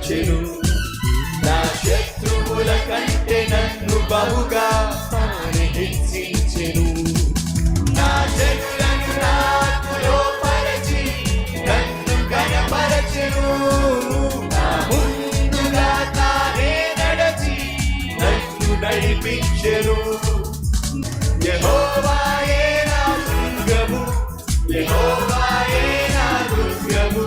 బలపరచెను. నా శత్రువుల కంటే నన్ను బహుగా తానే హెచ్చించెను. నా జనులను నాకులో పరచి నన్ను కనపరచెను. నా ముందుగా తానే నడచి నన్ను నడిపించెను. యెహోవాయే నా దుర్గము, యెహోవాయే నా దుర్గము.